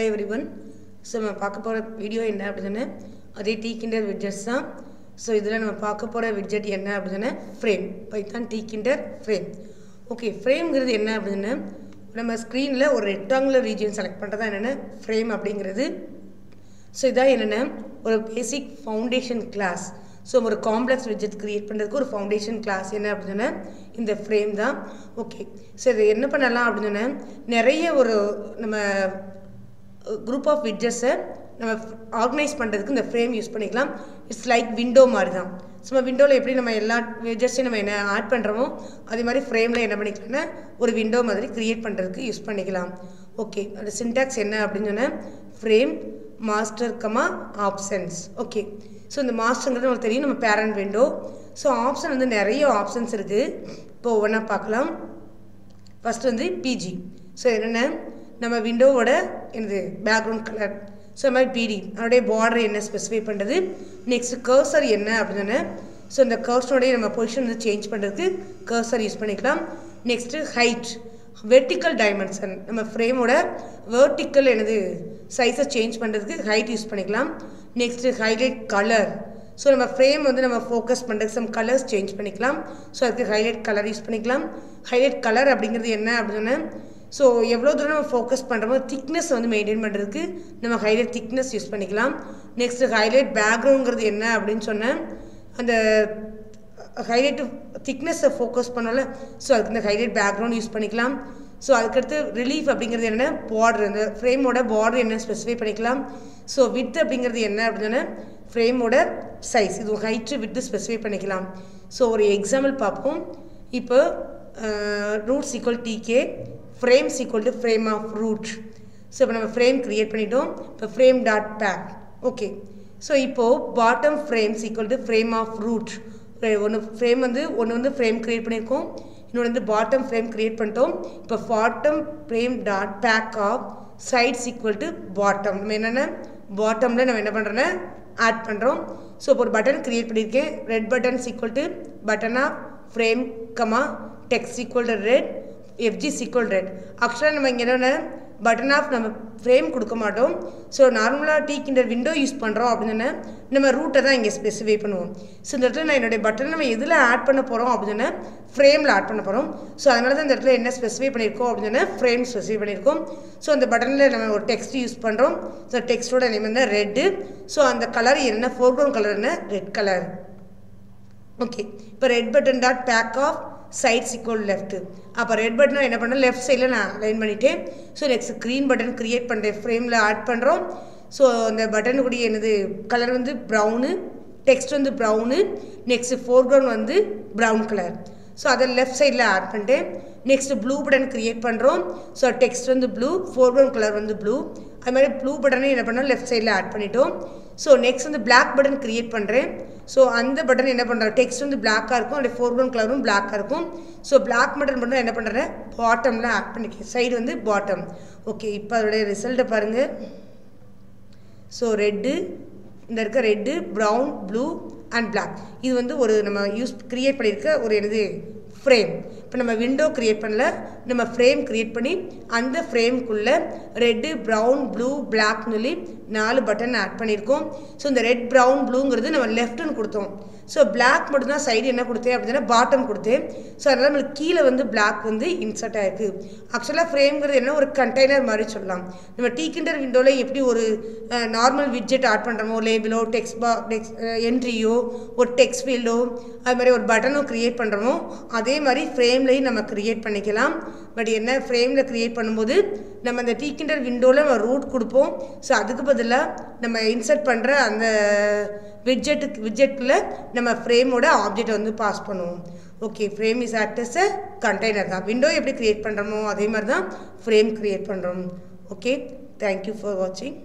everyone. So நம்ம பார்க்க போற வீடியோ என்ன அப்படினா அதே Tkinder widgets தான். So இதுல நம்ம பார்க்க போற widget என்ன அப்படினா frame. Python Tkinder frame. Okay, frameங்கிறது என்ன அப்படினா நம்ம ஸ்கிரீன்ல ஒரு ரெக்டாங்குலர் ரீஜன் செலக்ட் பண்றதா என்னன்னா frame அப்படிங்கிறது. So இதான் என்னன்னா ஒரு பேசிக் ஃபவுண்டேஷன் கிளாஸ். So ஒரு காம்ப்ளெக்ஸ் widget கிரியேட் பண்றதுக்கு ஒரு ஃபவுண்டேஷன் கிளாஸ் என்ன அப்படினா இந்த frame தான். ஓகே. So இது என்ன பண்ணலாம் அப்படினா நிறைய ஒரு நம்ம group of widgets நம்ம ஆர்கனைஸ் பண்றதுக்கு இந்த frame யூஸ் பண்ணிக்கலாம். இட்ஸ் லைக் விண்டோ மாதிரி தான். நம்ம விண்டோல எப்படி நம்ம எல்லா widgets நம்ம என்ன ஆட் பண்றோமோ அதே மாதிரி frameல என்ன பண்ணிக்கலாம்னா ஒரு விண்டோ மாதிரி கிரியேட் பண்றதுக்கு யூஸ் பண்ணிக்கலாம். ஓகே. அந்த சின்டாக்ஸ் என்ன அப்படினு சொன்னா frame master, options. Okay. So இந்த மாஸ்டர்ங்கிறது நமக்கு தெரியும் நம்ம parent window. So ஆப்ஷன் வந்து நிறைய ஆப்ஷன்ஸ் இருக்கு. இப்போ ஒவ்வொண்ணா பார்க்கலாம். ஃபர்ஸ்ட் வந்து PG. So என்னன்னா நம்ம விண்டோவோட என்னது பேக்ரவுண்ட் கலர். So நம்ம PD அதோட border என்ன ஸ்பெசிஃபை பண்றது. நெக்ஸ்ட் கர்சர் என்ன அப்படினா so இந்த கர்சரோட நம்ம பொசிஷன் வந்து சேஞ்ச் பண்றதுக்கு கர்சர் யூஸ் பண்ணிக்கலாம். நெக்ஸ்ட் ஹைட் vertical dimension நம்ம ஃப்ரேமோட vertical என்னது சைஸை சேஞ்ச் பண்றதுக்கு ஹைட் யூஸ் பண்ணிக்கலாம். Next highlight colour. ஸோ நம்ம ஃப்ரேம் வந்து நம்ம ஃபோக்கஸ் பண்ணுறதுக்கு சம் கலர்ஸ் சேஞ்ச் பண்ணிக்கலாம். ஸோ அதுக்கு ஹைலைட் கலர் யூஸ் பண்ணிக்கலாம். ஹைலைட் கலர் அப்படிங்கிறது என்ன அப்படின்னா ஸோ எவ்வளோ தூரம் நம்ம ஃபோக்கஸ் பண்ணுறோமோ திக்னஸ் வந்து மெயின்டைன் பண்ணுறதுக்கு நம்ம ஹைலைட் திக்னஸ் யூஸ் பண்ணிக்கலாம். நெக்ஸ்ட் ஹைலைட் பேக்ரவுண்ட்ங்கிறது என்ன அப்படின்னு சொன்னால் அந்த ஹைலைட் திக்னஸை ஃபோக்கஸ் பண்ணோம்ல ஸோ அதுக்கு இந்த ஹைலைட் பேக்ரவுண்ட் யூஸ் பண்ணிக்கலாம். ஸோ அதுக்கடுத்து ரிலீஃப் அப்படிங்கிறது என்ன பார்டர் இந்த ஃப்ரேமோட பார்டர் என்ன ஸ்பெசிஃபை பண்ணிக்கலாம். ஸோ வித் அப்படிங்கிறது என்ன அப்படின்னா ஃப்ரேமோட சைஸ் இது ஹைட்டு வித்து ஸ்பெசிஃபை பண்ணிக்கலாம். ஸோ ஒரு எக்ஸாம்பிள் பார்ப்போம். இப்போ roots equal TK frames equal to frame of root. So இப்போ நம்ம ஃப்ரேம் க்ரியேட் பண்ணிட்டோம். இப்போ frame dot pack. Okay. So இப்போது bottom frames equal to frame of root. ஒன்று ஃப்ரேம் வந்து ஃப்ரேம் க்ரியேட் பண்ணியிருக்கோம். இன்னொன்று வந்து பாட்டம் ஃப்ரேம் க்ரியேட் பண்ணிட்டோம். இப்போ bottom frame dot pack of sides equal to bottom. நம்ம என்னென்னா பாட்டமில் நம்ம என்ன பண்ணுறோன்னா ஆட் பண்ணுறோம். ஸோ இப்போ ஒரு பட்டன் க்ரியேட் பண்ணியிருக்கேன். Red buttons equal to button of frame text equal to red fg is equal red. ஆக்சுவலாக நம்ம இங்கே என்னென்ன பட்டன் ஆஃப் நம்ம ஃப்ரேம் கொடுக்க மாட்டோம். ஸோ நார்மலாக Tkinder விண்டோ யூஸ் பண்ணுறோம் அப்படின்னா நம்ம ரூட்டை தான் இங்கே ஸ்பெசிஃபை பண்ணுவோம். ஸோ இந்த இடத்துல நான் என்னுடைய பட்டன் நம்ம எதில் ஆட் பண்ண போகிறோம் அப்படின்னா ஃப்ரேமில் ஆட் பண்ண போகிறோம். ஸோ அதனால தான் இந்த இடத்துல என்ன ஸ்பெசிஃபை பண்ணியிருக்கோம் அப்படின்னா ஃப்ரேம் ஸ்பெசிஃபை பண்ணியிருக்கோம். ஸோ அந்த பட்டனில் நம்ம ஒரு டெக்ஸ்ட் யூஸ் பண்ணுறோம். ஸோ டெக்ஸ்ட்டோட நேம் வந்து ரெட்டு. ஸோ அந்த கலர் என்ன ஃபோர்க்ரவுண்ட் கலர் என்ன ரெட் கலர். ஓகே. இப்போ red button dot pack of sides equal left. அப்போ ரெட் பட்டனை என்ன பண்ணோம் லெஃப்ட் சைடில் நான் லைன் பண்ணிட்டேன். So next green button create பண்ணுறேன் ஃப்ரேமில் ஆட் பண்ணுறோம். ஸோ அந்த பட்டனுக்குடைய என்னது கலர் வந்து ப்ரௌனு டெக்ஸ்ட் வந்து ப்ரௌனு நெக்ஸ்ட் ஃபோர்க்ரவுண்ட் வந்து ப்ரௌன் கலர். ஸோ அதை லெஃப்ட் சைடில் ஆட் பண்ணிட்டேன். நெக்ஸ்ட் ப்ளூ பட்டன் க்ரியேட் பண்ணுறோம். ஸோ டெக்ஸ்ட் வந்து ப்ளூ ஃபோர்க்ரவுண்ட் கலர் வந்து ப்ளூ. அது மாதிரி ப்ளூ பட்டனை என்ன பண்ணோம் லெஃப்ட் சைடில் ஆட் பண்ணிட்டோம். ஸோ நெக்ஸ்ட் வந்து பிளாக் பட்டன் க்ரியேட் பண்ணுறேன். ஸோ அந்த பட்டன் என்ன பண்ணுறேன் டெக்ஸ்ட் வந்து பிளாக்காக இருக்கும் அதோட ஃபோர்க்ரவுண்ட் கலரும் பிளாக்காக இருக்கும். ஸோ பிளாக் பட்டன் மட்டும் என்ன பண்ணுறேன் பாட்டமில் ஆட் பண்ணிக்க சைடு வந்து பாட்டம். ஓகே. இப்போ அதோடைய ரிசல்ட்டை பாருங்கள். ஸோ ரெட்டு இந்த இருக்க red brown blue and black இது வந்து ஒரு நம்ம க்ரியேட் பண்ணியிருக்க ஒரு என்னது ஃப்ரேம். இப்போ நம்ம விண்டோ க்ரியேட் பண்ணல நம்ம ஃப்ரேம் க்ரியேட் பண்ணி அந்த ஃப்ரேம்குள்ளே ரெட்டு ப்ரௌன் ப்ளூ பிளாக்னு சொல்லி 4 பட்டன் ஆட் பண்ணியிருக்கோம். ஸோ இந்த ரெட் ப்ரௌன் ப்ளூங்கிறது நம்ம லெஃப்ட்டுன்னு கொடுத்தோம். ஸோ பிளாக் மட்டும்தான் சைடு என்ன கொடுத்தேன் அப்படின்னா பாட்டம் கொடுத்தேன். ஸோ அதனால் நம்மளுக்கு கீழே வந்து பிளாக் வந்து இன்சர்ட் ஆகிருக்கு. ஆக்சுவலாக ஃப்ரேம்ங்கிறது என்ன ஒரு கண்டெய்னர் மாதிரி சொல்லலாம். நம்ம Tkinder விண்டோவில் எப்படி ஒரு நார்மல் விட்ஜெட் ஆட் பண்ணுறோமோ லேபிளோ டெக்ஸ்ட் என்ட்ரியோ ஒரு டெக்ஸ்ட் ஃபீல்டோ அது மாதிரி ஒரு பட்டனோ க்ரியேட் பண்ணுறோமோ அதே மாதிரி ஃப்ரேம்லையும் நம்ம க்ரியேட் பண்ணிக்கலாம். பட் என்ன ஃப்ரேமில் க்ரியேட் பண்ணும்போது நம்ம அந்த Tkinder விண்டோவில் நம்ம ரூட் கொடுப்போம். ஸோ அதுக்கு பதிலாக நம்ம இன்சர்ட் பண்ணுற அந்த விட்ஜெட்டில் நம்ம ஃப்ரேமோட ஆப்ஜெக்டை வந்து பாஸ் பண்ணுவோம். Okay. Frame is act as a container தான். விண்டோ எப்படி க்ரியேட் பண்ணுறோமோ அதே மாதிரி தான் ஃப்ரேம் க்ரியேட் பண்ணுறோம். ஓகே. தேங்க்யூ ஃபார் வாட்சிங்.